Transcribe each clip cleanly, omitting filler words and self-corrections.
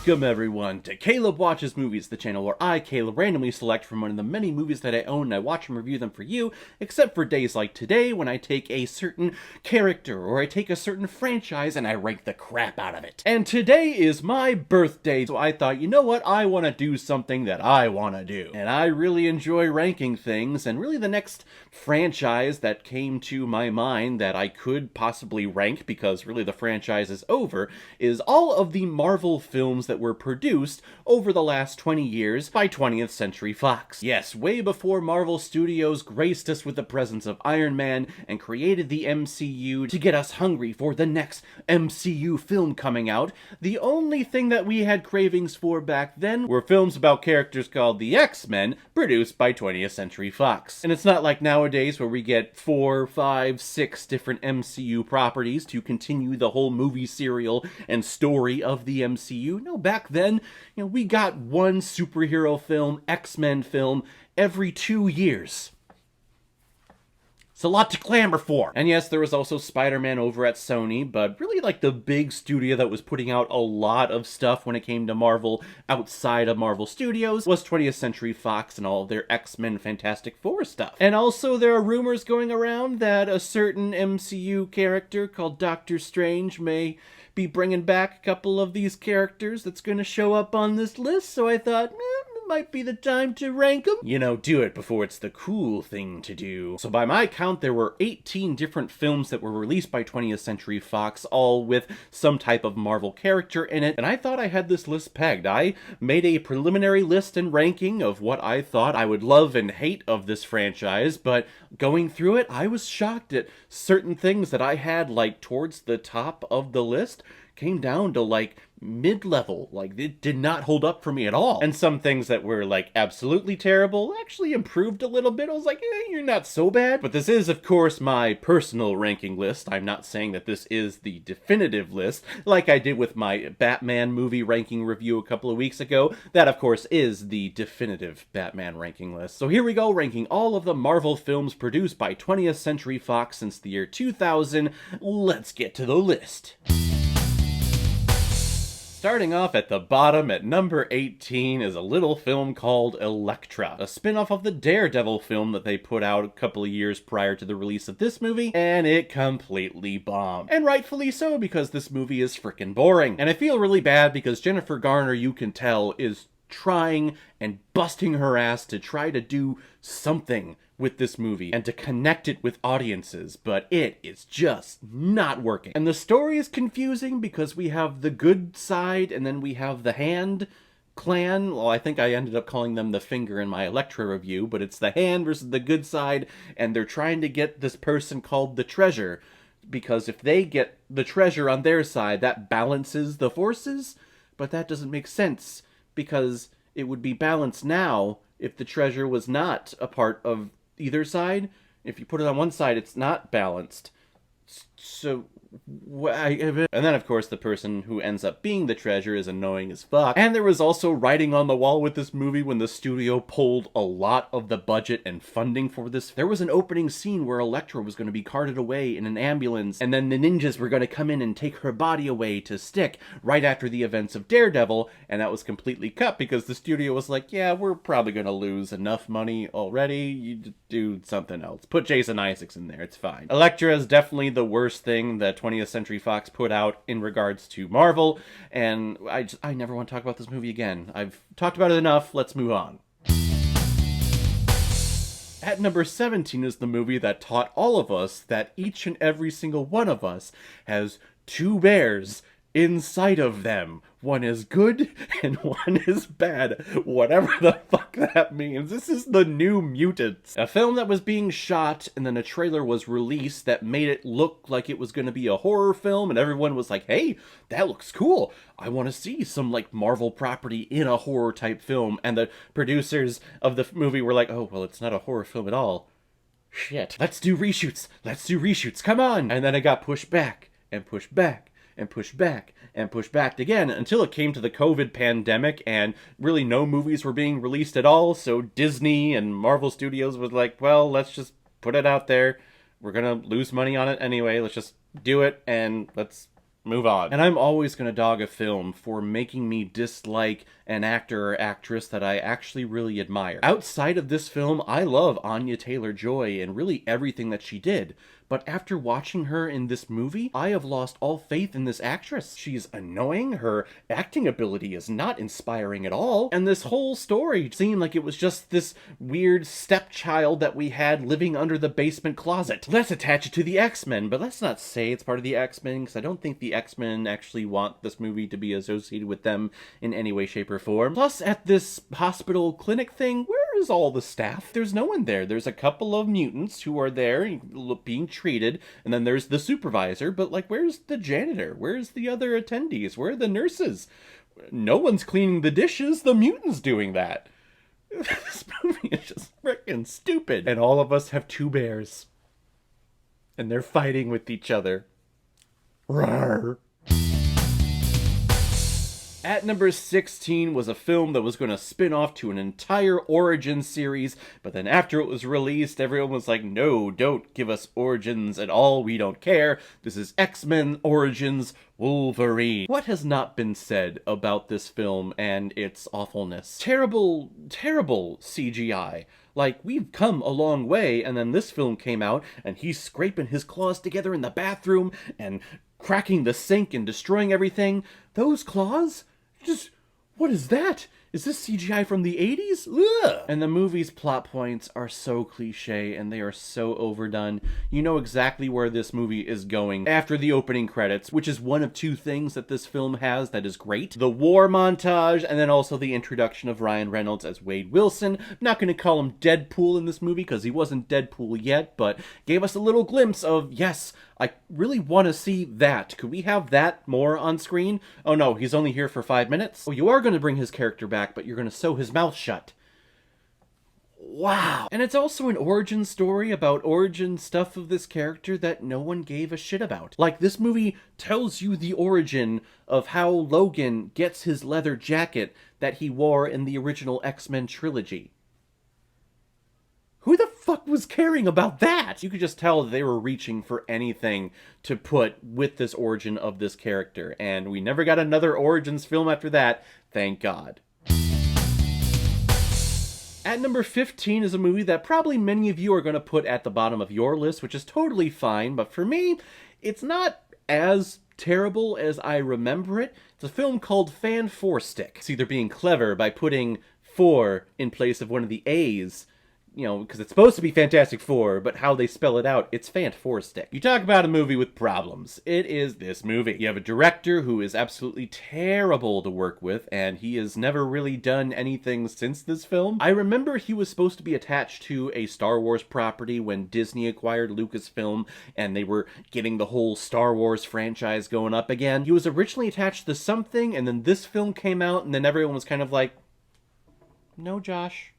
Welcome everyone to Caleb Watches Movies, the channel where I, Caleb, randomly select from one of the many movies that I own and I watch and review them for you, except for days like today when I take a certain character or I take a certain franchise and I rank the crap out of it. And today is my birthday, so I thought, you know what, I want to do something that I want to do. And I really enjoy ranking things, and really the next franchise that came to my mind that I could possibly rank, because really the franchise is over, is all of the Marvel films that were produced over the last 20 years by 20th Century Fox. Yes, way before Marvel Studios graced us with the presence of Iron Man and created the MCU to get us hungry for the next MCU film coming out, the only thing that we had cravings for back then were films about characters called the X-Men, produced by 20th Century Fox. And it's not like nowadays where we get 4, 5, 6 different MCU properties to continue the whole movie serial and story of the MCU. No, back then, we got one superhero film, X-Men film, every 2 years. It's a lot to clamor for. And yes, there was also Spider-Man over at Sony, but really like the big studio that was putting out a lot of stuff when it came to Marvel outside of Marvel Studios was 20th Century Fox and all of their X-Men Fantastic Four stuff. And also there are rumors going around that a certain MCU character called Doctor Strange may be bringing back a couple of these characters that's going to show up on this list, so I thought, might be the time to rank them. Do it before it's the cool thing to do. So by my count, there were 18 different films that were released by 20th Century Fox, all with some type of Marvel character in it, and I thought I had this list pegged. I made a preliminary list and ranking of what I thought I would love and hate of this franchise, but going through it, I was shocked at certain things that I had, like, towards the top of the list, came down to, like, mid-level. Like, it did not hold up for me at all. And some things that were, like, absolutely terrible actually improved a little bit. I was like, you're not so bad. But this is, of course, my personal ranking list. I'm not saying that this is the definitive list, like I did with my Batman movie ranking review a couple of weeks ago. That, of course, is the definitive Batman ranking list. So here we go, ranking all of the Marvel films produced by 20th Century Fox since the year 2000. Let's get to the list. Starting off at the bottom at number 18 is a little film called Elektra, a spin-off of the Daredevil film that they put out a couple of years prior to the release of this movie, and it completely bombed. And rightfully so, because this movie is frickin' boring. And I feel really bad because Jennifer Garner, you can tell, is trying and busting her ass to try to do something with this movie and to connect it with audiences, but it is just not working. And the story is confusing because we have the good side and then we have the Hand clan. Well, I think I ended up calling them the Finger in my Elektra review, but it's the Hand versus the good side, and they're trying to get this person called the Treasure, because if they get the treasure on their side, that balances the forces, but that doesn't make sense, because it would be balanced now if the treasure was not a part of either side. If you put it on one side, it's not balanced. So, and then of course the person who ends up being the treasure is annoying as fuck. And there was also writing on the wall with this movie when the studio pulled a lot of the budget and funding for this. There was an opening scene where Elektra was going to be carted away in an ambulance, and then the ninjas were going to come in and take her body away to stick right after the events of Daredevil, and that was completely cut because the studio was like, yeah, we're probably going to lose enough money already, you do something else. Put Jason Isaacs in there, it's fine. Elektra is definitely the worst thing that 20th Century Fox put out in regards to Marvel, and I never want to talk about this movie again. I've talked about it enough, let's move on. At number 17 is the movie that taught all of us that each and every single one of us has two bears inside of them. One is good and one is bad. Whatever the fuck that means. This is The New Mutants. A film that was being shot and then a trailer was released that made it look like it was going to be a horror film, and everyone was like, hey, that looks cool. I want to see some like Marvel property in a horror type film. And the producers of the movie were like, oh, well, it's not a horror film at all. Shit. Let's do reshoots. Let's do reshoots. Come on. And then it got pushed back and pushed back and pushed back and pushed back again until it came to the COVID pandemic and really no movies were being released at all. So Disney and Marvel Studios was like, well, let's just put it out there. We're gonna lose money on it anyway. Let's just do it and let's Move on. And I'm always gonna dog a film for making me dislike an actor or actress that I actually really admire. Outside of this film, I love Anya Taylor-Joy and really everything that she did. But after watching her in this movie, I have lost all faith in this actress. She's annoying, her acting ability is not inspiring at all, and this whole story seemed like it was just this weird stepchild that we had living under the basement closet. Let's attach it to the X-Men, but let's not say it's part of the X-Men, because I don't think the X-Men actually want this movie to be associated with them in any way, shape, or form. Plus, at this hospital clinic thing, where is all the staff? There's no one there. There's a couple of mutants who are there being treated, and then there's the supervisor, but like, where's the janitor? Where's the other attendees? Where are the nurses? No one's cleaning the dishes. The mutant's doing that. This movie is just freaking stupid. And all of us have two bears. And they're fighting with each other. Rawr. At number 16 was a film that was going to spin off to an entire origin series, but then after it was released, everyone was like, no, don't give us origins at all, we don't care. This is X-Men Origins Wolverine. What has not been said about this film and its awfulness? Terrible, terrible CGI. Like, we've come a long way, and then this film came out, and he's scraping his claws together in the bathroom, and cracking the sink and destroying everything. Those claws? Just, what is that? Is this CGI from the 80s? Ugh! And the movie's plot points are so cliche and they are so overdone. You know exactly where this movie is going after the opening credits, which is one of two things that this film has that is great. The war montage, and then also the introduction of Ryan Reynolds as Wade Wilson. I'm not going to call him Deadpool in this movie because he wasn't Deadpool yet, but gave us a little glimpse of, yes, I really want to see that. Could we have that more on screen? Oh no, he's only here for 5 minutes? Oh, you are going to bring his character back, but you're going to sew his mouth shut. Wow. And it's also an origin story about origin stuff of this character that no one gave a shit about. Like, this movie tells you the origin of how Logan gets his leather jacket that he wore in the original X-Men trilogy. Who the fuck was caring about that? You could just tell they were reaching for anything to put with this origin of this character, and we never got another Origins film after that, thank God. At number 15 is a movie that probably many of you are going to put at the bottom of your list, which is totally fine, but for me, it's not as terrible as I remember it. It's a film called Fan Four Stick. It's either being clever by putting 4 in place of one of the A's, you know, because it's supposed to be Fantastic Four, but how they spell it out, it's Fan Four Stick. You talk about a movie with problems. It is this movie. You have a director who is absolutely terrible to work with, and he has never really done anything since this film. I remember he was supposed to be attached to a Star Wars property when Disney acquired Lucasfilm, and they were getting the whole Star Wars franchise going up again. He was originally attached to something, and then this film came out, and then everyone was kind of like, no, Josh.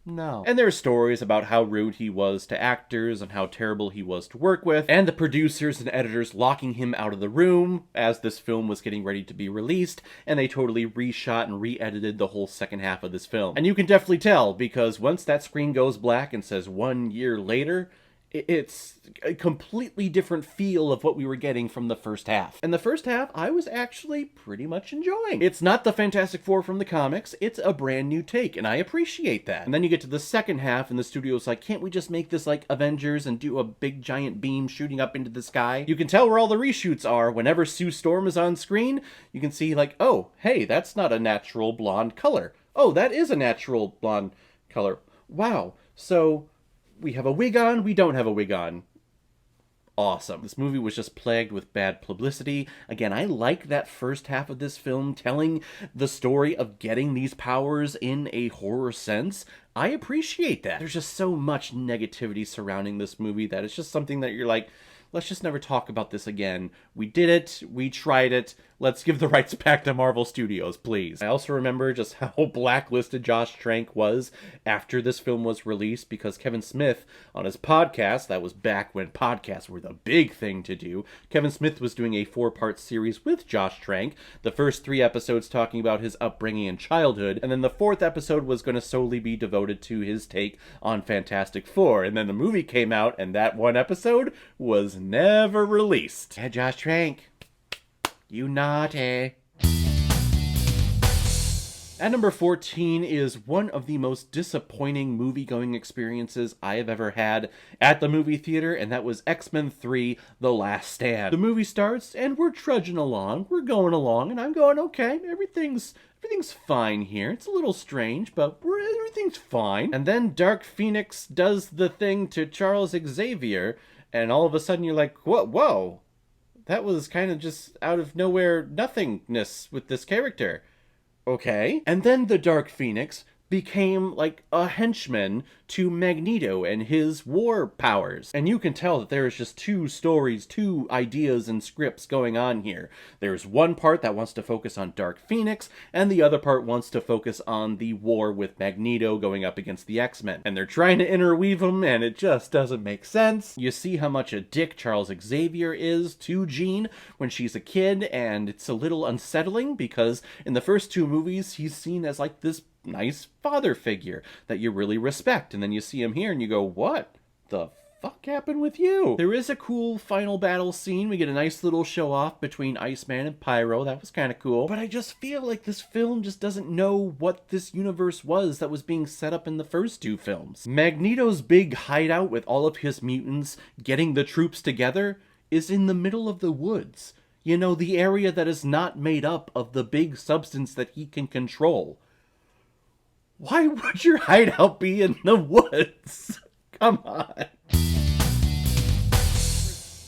No. And there are stories about how rude he was to actors and how terrible he was to work with, and the producers and editors locking him out of the room as this film was getting ready to be released, and they totally reshot and re-edited the whole second half of this film. And you can definitely tell, because once that screen goes black and says 1 year later, it's a completely different feel of what we were getting from the first half. And the first half, I was actually pretty much enjoying. It's not the Fantastic Four from the comics, it's a brand new take, and I appreciate that. And then you get to the second half, and the studio's like, can't we just make this like Avengers and do a big giant beam shooting up into the sky? You can tell where all the reshoots are. Whenever Sue Storm is on screen, you can see like, oh, hey, that's not a natural blonde color. Oh, that is a natural blonde color. Wow. So we have a wig on, we don't have a wig on. Awesome. This movie was just plagued with bad publicity. Again, I like that first half of this film telling the story of getting these powers in a horror sense. I appreciate that. There's just so much negativity surrounding this movie that it's just something that you're like, let's just never talk about this again. We did it. We tried it. Let's give the rights back to Marvel Studios, please. I also remember just how blacklisted Josh Trank was after this film was released, because Kevin Smith, on his podcast, that was back when podcasts were the big thing to do, Kevin Smith was doing a 4-part series with Josh Trank. The first 3 episodes talking about his upbringing and childhood, and then the 4th episode was going to solely be devoted to his take on Fantastic Four. And then the movie came out, and that one episode was never released. Yeah, Josh Trank. You naughty. At number 14 is one of the most disappointing movie-going experiences I have ever had at the movie theater, and that was X-Men 3: The Last Stand. The movie starts, and we're trudging along, we're going along, and I'm going, okay, everything's fine here. It's a little strange, but everything's fine. And then Dark Phoenix does the thing to Charles Xavier, and all of a sudden you're like, whoa, that was kind of just out of nowhere nothingness with this character. Okay. And then the Dark Phoenix became like a henchman to Magneto and his war powers. And you can tell that there is just two stories, two ideas and scripts going on here. There's one part that wants to focus on Dark Phoenix, and the other part wants to focus on the war with Magneto going up against the X-Men. And they're trying to interweave them, and it just doesn't make sense. You see how much a dick Charles Xavier is to Jean when she's a kid, and it's a little unsettling because in the first two movies, he's seen as like this nice father figure that you really respect, and then you see him here and you go, what the fuck happened with you? There is a cool final battle scene. We get a nice little show off between Iceman and Pyro. That was kind of cool. But I just feel like this film just doesn't know what this universe was that was being set up in the first two films. Magneto's big hideout with all of his mutants getting the troops together is in the middle of the woods. You know, the area that is not made up of the big substance that he can control. Why would your hideout be in the woods? Come on.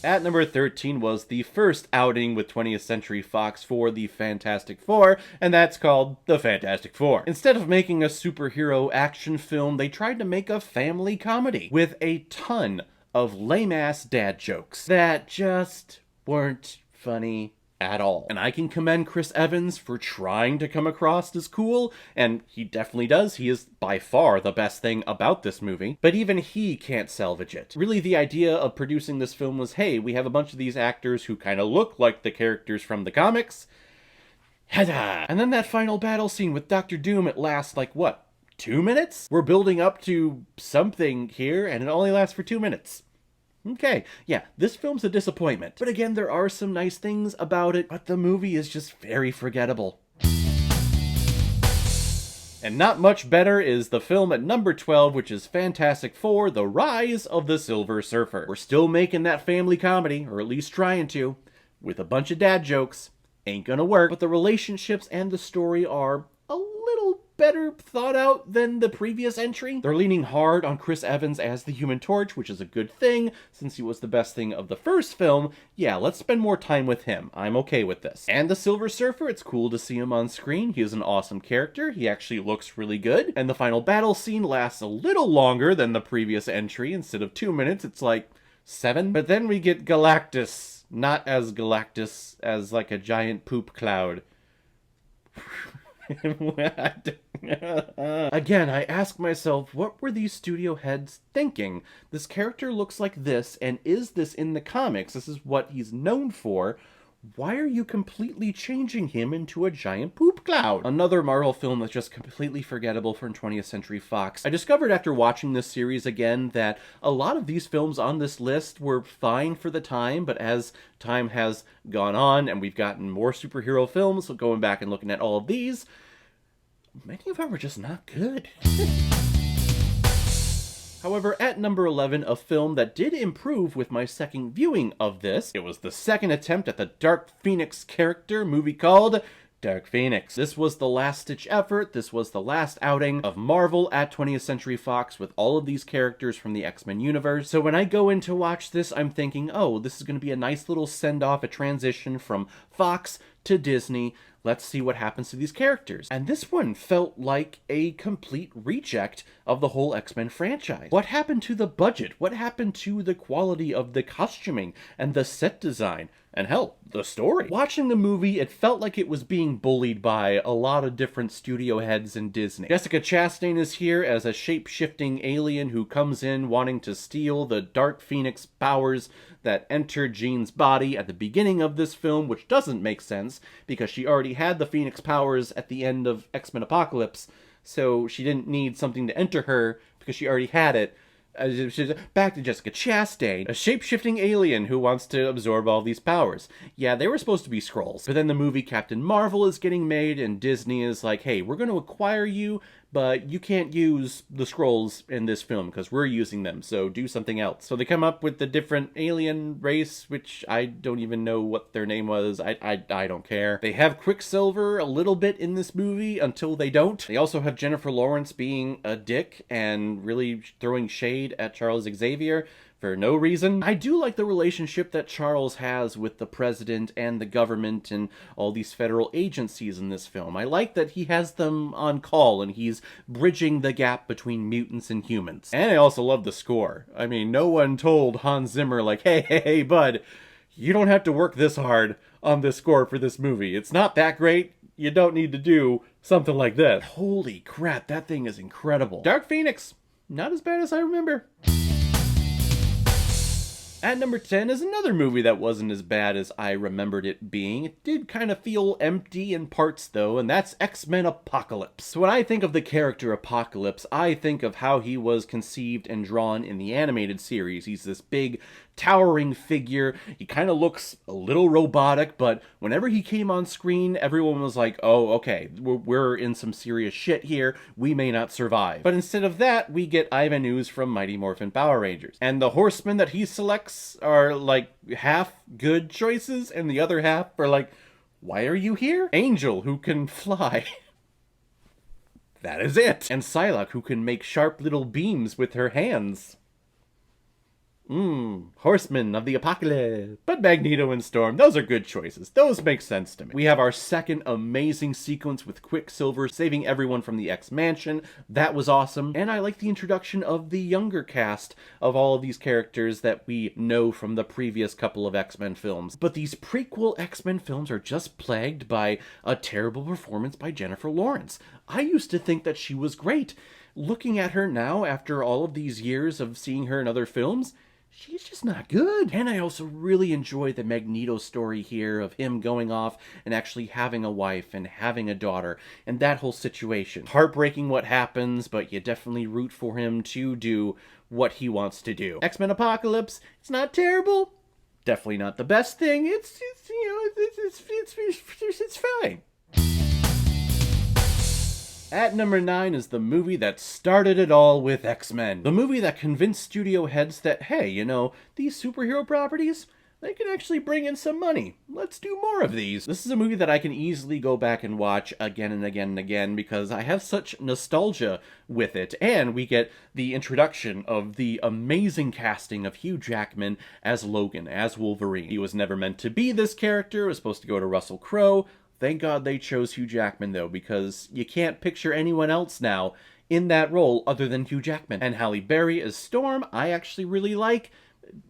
At number 13 was the first outing with 20th Century Fox for the Fantastic Four, and that's called The Fantastic Four. Instead of making a superhero action film, they tried to make a family comedy with a ton of lame-ass dad jokes that just weren't funny at all. And I can commend Chris Evans for trying to come across as cool, and he definitely does. He is by far the best thing about this movie, but even he can't salvage it. Really, the idea of producing this film was, hey, we have a bunch of these actors who kind of look like the characters from the comics. Hada! And then that final battle scene with Dr. Doom, it lasts like, what, 2 minutes? We're building up to something here, and it only lasts for 2 minutes. Okay, yeah, this film's a disappointment. But again, there are some nice things about it, but the movie is just very forgettable. And not much better is the film at number 12, which is Fantastic Four: The Rise of the Silver Surfer. We're still making that family comedy, or at least trying to, with a bunch of dad jokes. Ain't gonna work, but the relationships and the story are a little better thought out than the previous entry. They're leaning hard on Chris Evans as the Human Torch, which is a good thing, since he was the best thing of the first film. Yeah, let's spend more time with him. I'm okay with this. And the Silver Surfer, it's cool to see him on screen. He is an awesome character. He actually looks really good. And the final battle scene lasts a little longer than the previous entry. Instead of 2 minutes, it's like 7. But then we get Galactus. Not as Galactus as like a giant poop cloud. Again, I ask myself, what were these studio heads thinking? This character looks like this, and is this in the comics? This is what he's known for. Why are you completely changing him into a giant poop cloud? Another Marvel film that's just completely forgettable from 20th Century Fox. I discovered after watching this series again that a lot of these films on this list were fine for the time, but as time has gone on and we've gotten more superhero films, so going back and looking at all of these, many of them are just not good. However, at number 11, a film that did improve with my second viewing of this. It was the second attempt at the Dark Phoenix character, movie called Dark Phoenix. This was the last-ditch effort. This was the last outing of Marvel at 20th Century Fox with all of these characters from the X-Men universe. So when I go in to watch this, I'm thinking, oh, this is going to be a nice little send-off, a transition from Fox to Disney. Let's see what happens to these characters. And this one felt like a complete reject of the whole X-Men franchise. What happened to the budget? What happened to the quality of the costuming and the set design? And hell, the story. Watching the movie, it felt like it was being bullied by a lot of different studio heads in Disney. Jessica Chastain is here as a shape-shifting alien who comes in wanting to steal the Dark Phoenix powers that entered Jean's body at the beginning of this film, which doesn't make sense because she already had the Phoenix powers at the end of X-Men Apocalypse, so she didn't need something to enter her because she already had it. Back to Jessica Chastain, a shape-shifting alien who wants to absorb all these powers. Yeah, they were supposed to be Skrulls. But then the movie Captain Marvel is getting made, and Disney is like, hey, we're going to acquire you, but you can't use the Skrulls in this film because we're using them, so do something else. So they come up with the different alien race, which I don't even know what their name was. I don't care. They have Quicksilver a little bit in this movie until they don't. They also have Jennifer Lawrence being a dick and really throwing shade at Charles Xavier for no reason. I do like the relationship that Charles has with the president and the government and all these federal agencies in this film. I like that he has them on call and he's bridging the gap between mutants and humans. And I also love the score. I mean, no one told Hans Zimmer like, hey, bud, you don't have to work this hard on this score for this movie. It's not that great. You don't need to do something like this. Holy crap, that thing is incredible. Dark Phoenix, not as bad as I remember. At number 10 is another movie that wasn't as bad as I remembered it being. It did kind of feel empty in parts though, and that's X-Men Apocalypse. So when I think of the character Apocalypse, I think of how he was conceived and drawn in the animated series. He's this big, towering figure. He kind of looks a little robotic, but whenever he came on screen, everyone was like, oh, okay, we're in some serious shit here. We may not survive. But instead of that, we get Ivan Ooze from Mighty Morphin Power Rangers. And the horsemen that he selects are like half good choices, and the other half are like, why are you here? Angel, who can fly. That is it. And Psylocke, who can make sharp little beams with her hands. Horsemen of the Apocalypse. But Magneto and Storm, those are good choices. Those make sense to me. We have our second amazing sequence with Quicksilver saving everyone from the X-Mansion. That was awesome. And I like the introduction of the younger cast of all of these characters that we know from the previous couple of X-Men films. But these prequel X-Men films are just plagued by a terrible performance by Jennifer Lawrence. I used to think that she was great. Looking at her now, after all of these years of seeing her in other films, she's just not good. And I also really enjoy the Magneto story here of him going off and actually having a wife and having a daughter and that whole situation. Heartbreaking what happens, but you definitely root for him to do what he wants to do. X-Men Apocalypse, it's not terrible. Definitely not the best thing. It's fine. At number 9 is the movie that started it all with X-Men. The movie that convinced studio heads that, hey, you know, these superhero properties, they can actually bring in some money. Let's do more of these. This is a movie that I can easily go back and watch again and again and again because I have such nostalgia with it. And we get the introduction of the amazing casting of Hugh Jackman as Logan, as Wolverine. He was never meant to be this character. It was supposed to go to Russell Crowe. Thank God they chose Hugh Jackman, though, because you can't picture anyone else now in that role other than Hugh Jackman. And Halle Berry as Storm, I actually really like.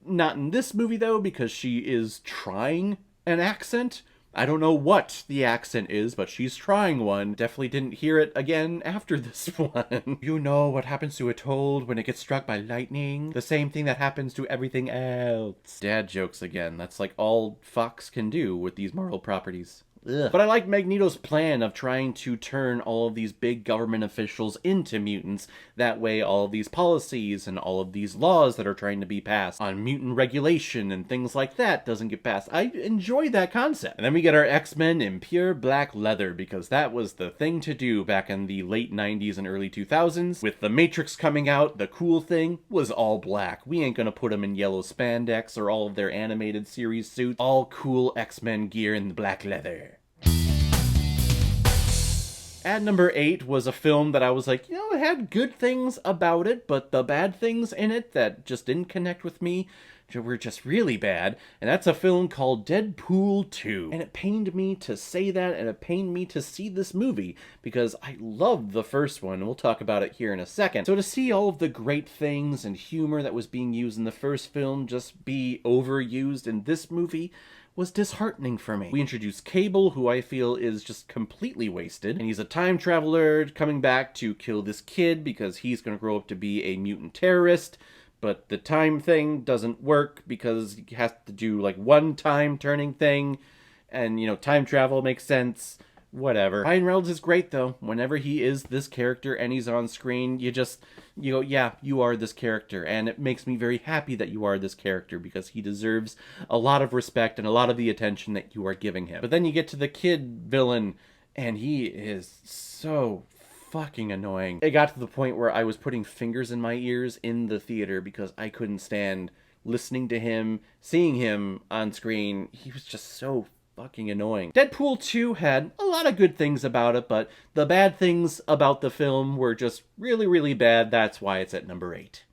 Not in this movie, though, because she is trying an accent. I don't know what the accent is, but she's trying one. Definitely didn't hear it again after this one. You know what happens to a toad when it gets struck by lightning? The same thing that happens to everything else. Dad jokes again. That's like all Fox can do with these Marvel properties. Ugh. But I like Magneto's plan of trying to turn all of these big government officials into mutants. That way all of these policies and all of these laws that are trying to be passed on mutant regulation and things like that doesn't get passed. I enjoy that concept. And then we get our X-Men in pure black leather because that was the thing to do back in the late 90s and early 2000s. With The Matrix coming out, the cool thing was all black. We ain't gonna put them in yellow spandex or all of their animated series suits. All cool X-Men gear in black leather. At number 8 was a film that I was like, you know, it had good things about it, but the bad things in it that just didn't connect with me were just really bad, and that's a film called Deadpool 2. And it pained me to say that, and it pained me to see this movie, because I loved the first one, and we'll talk about it here in a second. So to see all of the great things and humor that was being used in the first film just be overused in this movie was disheartening for me. We introduced Cable, who I feel is just completely wasted, and he's a time traveler coming back to kill this kid because he's going to grow up to be a mutant terrorist, but the time thing doesn't work because he has to do like one time turning thing, and you know, time travel makes sense, whatever. Ryan Reynolds is great, though. Whenever he is this character and he's on screen, you go, yeah, you are this character. And it makes me very happy that you are this character, because he deserves a lot of respect and a lot of the attention that you are giving him. But then you get to the kid villain, and he is so fucking annoying. It got to the point where I was putting fingers in my ears in the theater because I couldn't stand listening to him, seeing him on screen. He was just so fucking annoying. Deadpool 2 had a lot of good things about it, but the bad things about the film were just really, really bad. That's why it's at number 8.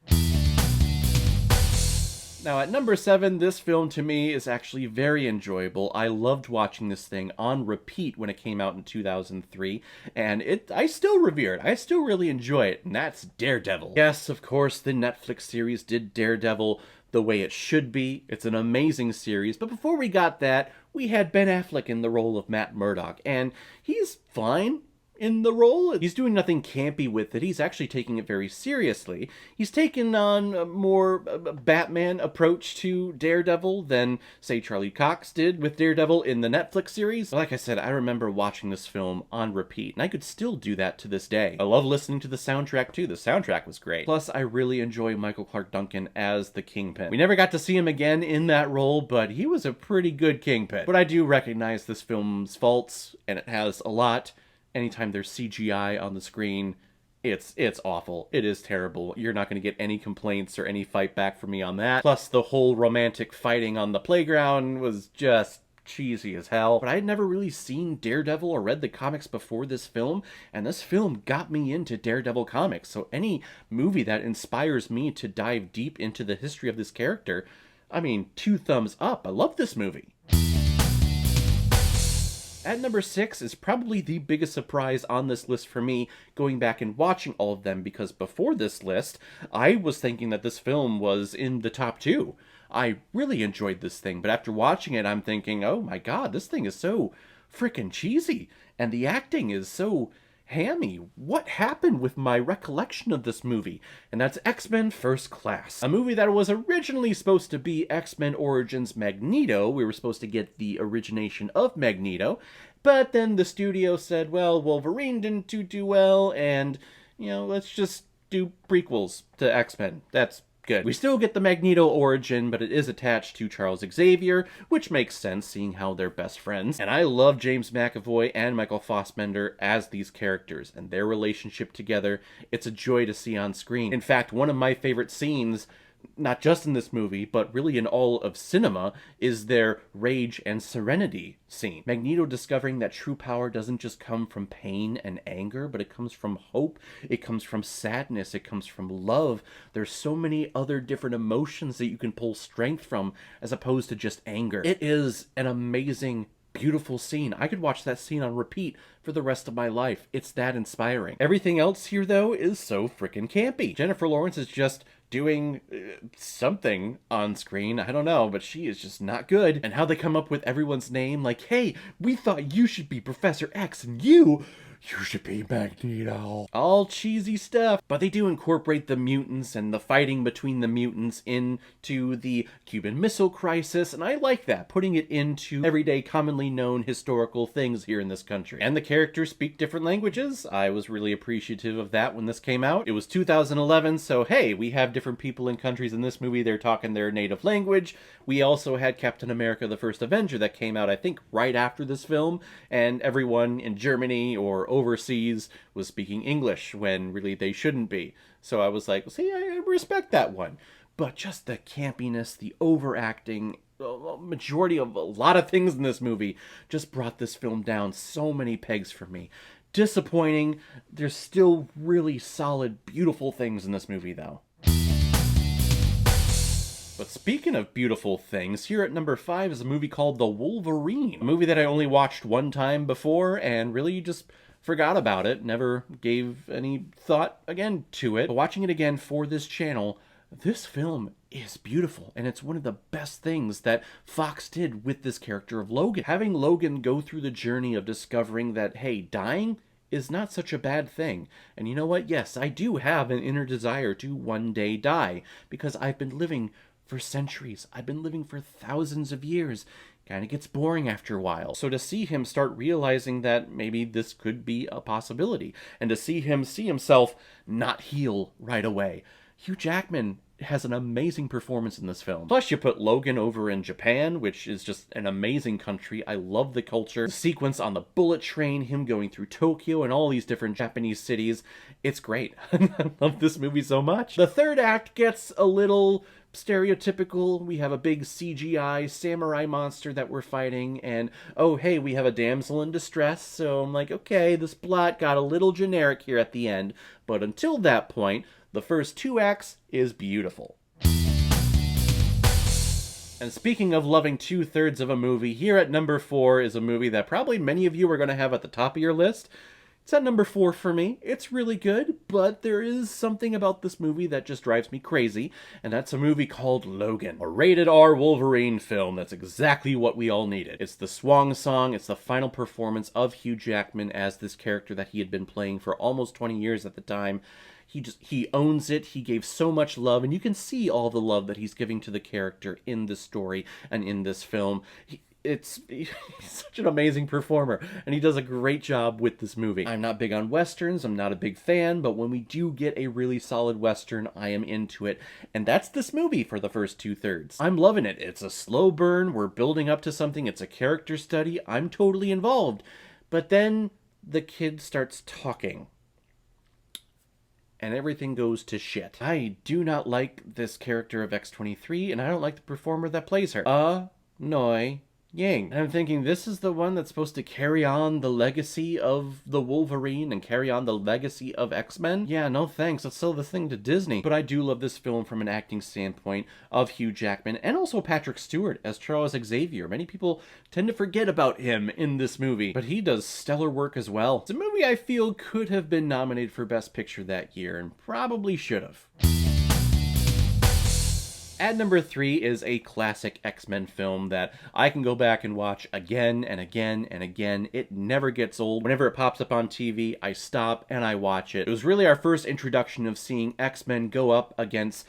Now, at number 7, this film to me is actually very enjoyable. I loved watching this thing on repeat when it came out in 2003, and I still revere it. I still really enjoy it, and that's Daredevil. Yes, of course, the Netflix series did Daredevil the way it should be. It's an amazing series, but before we got that, we had Ben Affleck in the role of Matt Murdock, and he's fine in the role. He's doing nothing campy with it. He's actually taking it very seriously. He's taken on a more Batman approach to Daredevil than, say, Charlie Cox did with Daredevil in the Netflix series. But like I said, I remember watching this film on repeat, and I could still do that to this day. I love listening to the soundtrack too. The soundtrack was great. Plus, I really enjoy Michael Clark Duncan as the Kingpin. We never got to see him again in that role, but he was a pretty good Kingpin. But I do recognize this film's faults, and it has a lot. Anytime there's CGI on the screen, it's awful. It is terrible. You're not going to get any complaints or any fight back from me on that. Plus, the whole romantic fighting on the playground was just cheesy as hell. But I had never really seen Daredevil or read the comics before this film, and this film got me into Daredevil comics. So any movie that inspires me to dive deep into the history of this character, I mean, 2 thumbs up. I love this movie. At number 6 is probably the biggest surprise on this list for me, going back and watching all of them, because before this list, I was thinking that this film was in the top 2. I really enjoyed this thing, but after watching it, I'm thinking, oh my god, this thing is so freaking cheesy, and the acting is so hammy. What happened with my recollection of this movie? And that's X-Men First Class, a movie that was originally supposed to be X-Men Origins Magneto. We were supposed to get the origination of Magneto, but then the studio said, well, Wolverine didn't do well, and, let's just do prequels to X-Men. That's good. We still get the Magneto origin, but it is attached to Charles Xavier, which makes sense seeing how they're best friends. And I love James McAvoy and Michael Fassbender as these characters, and their relationship together. It's a joy to see on screen. In fact, one of my favorite scenes, not just in this movie, but really in all of cinema, is their rage and serenity scene. Magneto discovering that true power doesn't just come from pain and anger, but it comes from hope, it comes from sadness, it comes from love. There's so many other different emotions that you can pull strength from, as opposed to just anger. It is an amazing, beautiful scene. I could watch that scene on repeat for the rest of my life. It's that inspiring. Everything else here, though, is so freaking campy. Jennifer Lawrence is just doing something on screen. I don't know, but she is just not good. And how they come up with everyone's name, like, hey, we thought you should be Professor X, and you should be Magneto. All cheesy stuff. But they do incorporate the mutants and the fighting between the mutants into the Cuban Missile Crisis, and I like that, putting it into everyday, commonly known historical things here in this country. And the characters speak different languages. I was really appreciative of that when this came out. It was 2011, so hey, we have different people in countries in this movie, they're talking their native language. We also had Captain America the First Avenger that came out, I think, right after this film, and everyone in Germany or overseas was speaking English when really they shouldn't be. So I was like, see, I respect that one. But just the campiness, the overacting, majority of a lot of things in this movie just brought this film down so many pegs for me. Disappointing. There's still really solid, beautiful things in this movie, though. But speaking of beautiful things, here at number 5 is a movie called The Wolverine. A movie that I only watched one time before and really just forgot about it. Never gave any thought again to it. But watching it again for this channel, this film is beautiful, and it's one of the best things that Fox did with this character of Logan. Having Logan go through the journey of discovering that, hey, dying is not such a bad thing. And you know what? Yes, I do have an inner desire to one day die, because I've been living for centuries. I've been living for thousands of years. kind of gets boring after a while. So to see him start realizing that maybe this could be a possibility, and to see him see himself not heal right away. Hugh Jackman has an amazing performance in this film. Plus, you put Logan over in Japan, which is just an amazing country. I love the culture. The sequence on the bullet train, him going through Tokyo and all these different Japanese cities. It's great. I love this movie so much. The third act gets a little stereotypical. We have a big CGI samurai monster that we're fighting, and oh hey, we have a damsel in distress, so I'm like, okay, this plot got a little generic here at the end, but until that point, the first 2 acts is beautiful. And speaking of loving 2/3 of a movie, here at number 4 is a movie that probably many of you are going to have at the top of your list. It's at number 4 for me. It's really good, but there is something about this movie that just drives me crazy, and that's a movie called Logan, a rated R Wolverine film. That's exactly what we all needed. It's the swan song, it's the final performance of Hugh Jackman as this character that he had been playing for almost 20 years at the time. He owns it. He gave so much love, and you can see all the love that he's giving to the character in this story and in this film. He's such an amazing performer, and he does a great job with this movie. I'm not big on westerns, I'm not a big fan, but when we do get a really solid western, I am into it, and that's this movie for the first 2/3. I'm loving it. It's a slow burn, we're building up to something, it's a character study, I'm totally involved. But then the kid starts talking, and everything goes to shit. I do not like this character of X-23, and I don't like the performer that plays her. Noi Yang. And I'm thinking, this is the one that's supposed to carry on the legacy of the Wolverine and carry on the legacy of X-Men? Yeah, no thanks, let's sell the thing to Disney. But I do love this film from an acting standpoint of Hugh Jackman and also Patrick Stewart as Charles Xavier. Many people tend to forget about him in this movie, but he does stellar work as well. It's a movie I feel could have been nominated for Best Picture that year and probably should have. At number 3 is a classic X-Men film that I can go back and watch again and again and again. It never gets old. Whenever it pops up on TV, I stop and I watch it. It was really our first introduction of seeing X-Men go up against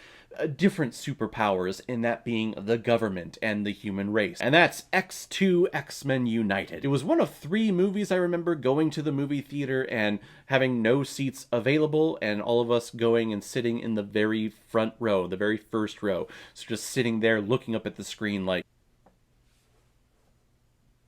different superpowers, in that being the government and the human race. And that's X2 X-Men United. It was one of 3 movies I remember going to the movie theater and having no seats available, and all of us going and sitting in the very front row, the very first row. So just sitting there looking up at the screen like,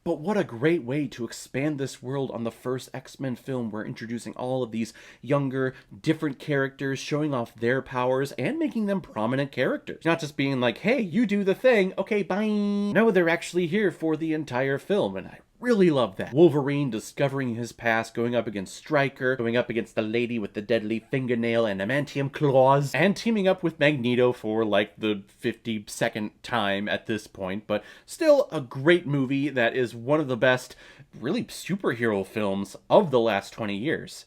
but what a great way to expand this world on the first X-Men film. We're introducing all of these younger, different characters, showing off their powers, and making them prominent characters. Not just being like, hey, you do the thing, okay, bye. No, they're actually here for the entire film, and I really love that. Wolverine discovering his past, going up against Stryker, going up against the lady with the deadly fingernail and adamantium claws, and teaming up with Magneto for like the 52nd time at this point, but still a great movie that is one of the best, really, superhero films of the last 20 years.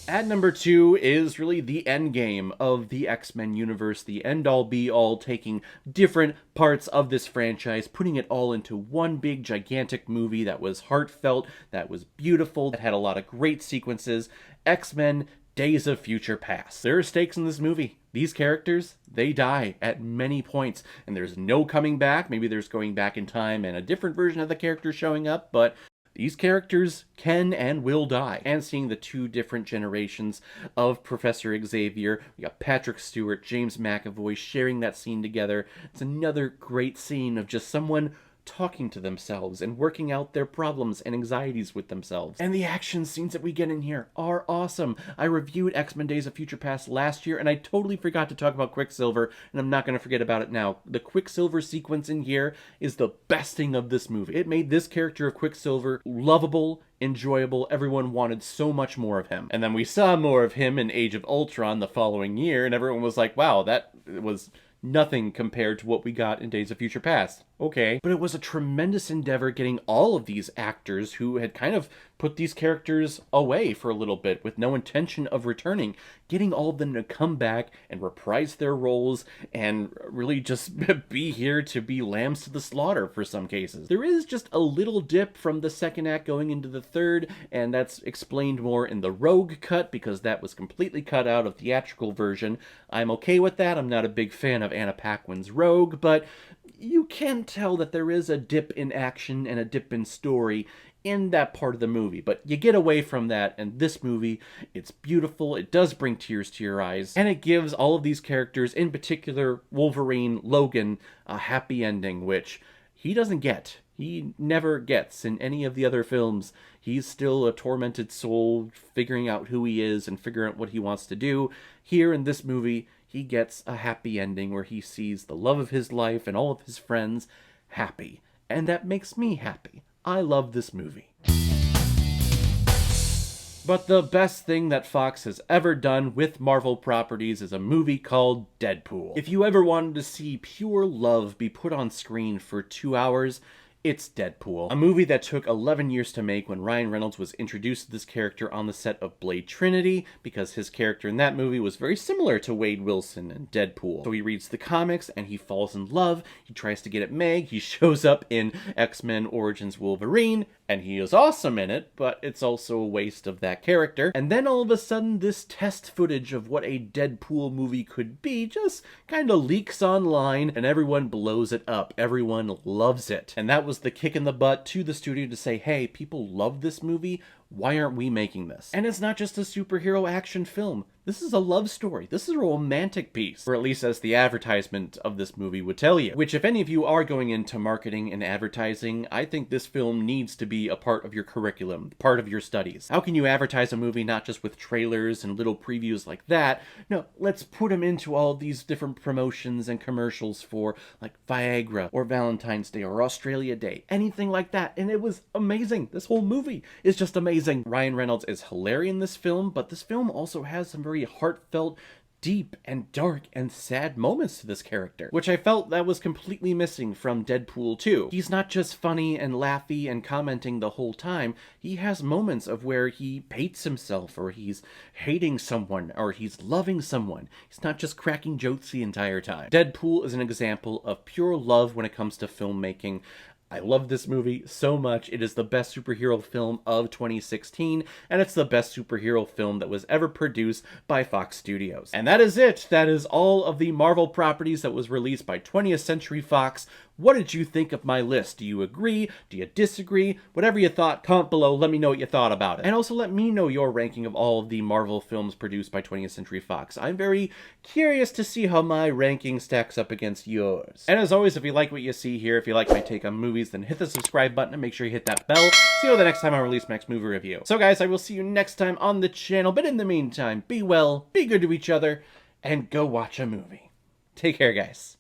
At number 2 is really the end game of the X-Men universe, the end-all be-all, taking different parts of this franchise, putting it all into one big gigantic movie that was heartfelt, that was beautiful, that had a lot of great sequences. X-Men Days of Future Past. There are stakes in this movie. These characters, they die at many points, and there's no coming back. Maybe there's going back in time and a different version of the character showing up, but these characters can and will die. And seeing the 2 different generations of Professor Xavier, we got Patrick Stewart, James McAvoy sharing that scene together. It's another great scene of just someone talking to themselves and working out their problems and anxieties with themselves. And the action scenes that we get in here are awesome. I reviewed X-Men Days of Future Past last year, and I totally forgot to talk about Quicksilver, and I'm not going to forget about it now. The Quicksilver sequence in here is the best thing of this movie. It made this character of Quicksilver lovable, enjoyable. Everyone wanted so much more of him. And then we saw more of him in Age of Ultron the following year, and everyone was like, wow, that was nothing compared to what we got in Days of Future Past. Okay. But it was a tremendous endeavor getting all of these actors who had kind of put these characters away for a little bit with no intention of returning, getting all of them to come back and reprise their roles and really just be here to be lambs to the slaughter for some cases. There is just a little dip from the second act going into the third, and that's explained more in the Rogue cut because that was completely cut out of the theatrical version. I'm okay with that. I'm not a big fan of Anna Paquin's Rogue, but you can tell that there is a dip in action and a dip in story in that part of the movie, but you get away from that, and this movie, it's beautiful, it does bring tears to your eyes, and it gives all of these characters, in particular Wolverine, Logan, a happy ending, which he doesn't get. He never gets in any of the other films. He's still a tormented soul, figuring out who he is and figuring out what he wants to do. Here in this movie, he gets a happy ending where he sees the love of his life and all of his friends happy, and that makes me happy. I love this movie. But the best thing that Fox has ever done with Marvel properties is a movie called Deadpool. If you ever wanted to see pure love be put on screen for 2 hours, it's Deadpool. A movie that took 11 years to make when Ryan Reynolds was introduced to this character on the set of Blade Trinity, because his character in that movie was very similar to Wade Wilson in Deadpool. So he reads the comics and he falls in love, he tries to get at Meg, he shows up in X-Men Origins Wolverine, and he is awesome in it, but it's also a waste of that character. And then all of a sudden, this test footage of what a Deadpool movie could be just kind of leaks online, and everyone blows it up. Everyone loves it. And that was the kick in the butt to the studio to say, hey, people love this movie, why aren't we making this? And it's not just a superhero action film. This is a love story. This is a romantic piece, or at least as the advertisement of this movie would tell you. Which, if any of you are going into marketing and advertising, I think this film needs to be a part of your curriculum, part of your studies. How can you advertise a movie not just with trailers and little previews like that? No, let's put them into all these different promotions and commercials for like Viagra or Valentine's Day or Australia Day, anything like that. And it was amazing. This whole movie is just amazing. Ryan Reynolds is hilarious in this film, but this film also has some very heartfelt, deep and dark and sad moments to this character, which I felt that was completely missing from Deadpool 2. He's not just funny and laughy and commenting the whole time. He has moments of where he hates himself, or he's hating someone, or he's loving someone. He's not just cracking jokes the entire time. Deadpool is an example of pure love when it comes to filmmaking. I love this movie so much. It is the best superhero film of 2016, and it's the best superhero film that was ever produced by Fox Studios. And that is it. That is all of the Marvel properties that was released by 20th Century Fox. What did you think of my list? Do you agree? Do you disagree? Whatever you thought, comment below. Let me know what you thought about it. And also let me know your ranking of all of the Marvel films produced by 20th Century Fox. I'm very curious to see how my ranking stacks up against yours. And as always, if you like what you see here, if you like my take on movies, then hit the subscribe button and make sure you hit that bell. See you the next time I release my next movie review. So guys, I will see you next time on the channel. But in the meantime, be well, be good to each other, and go watch a movie. Take care, guys.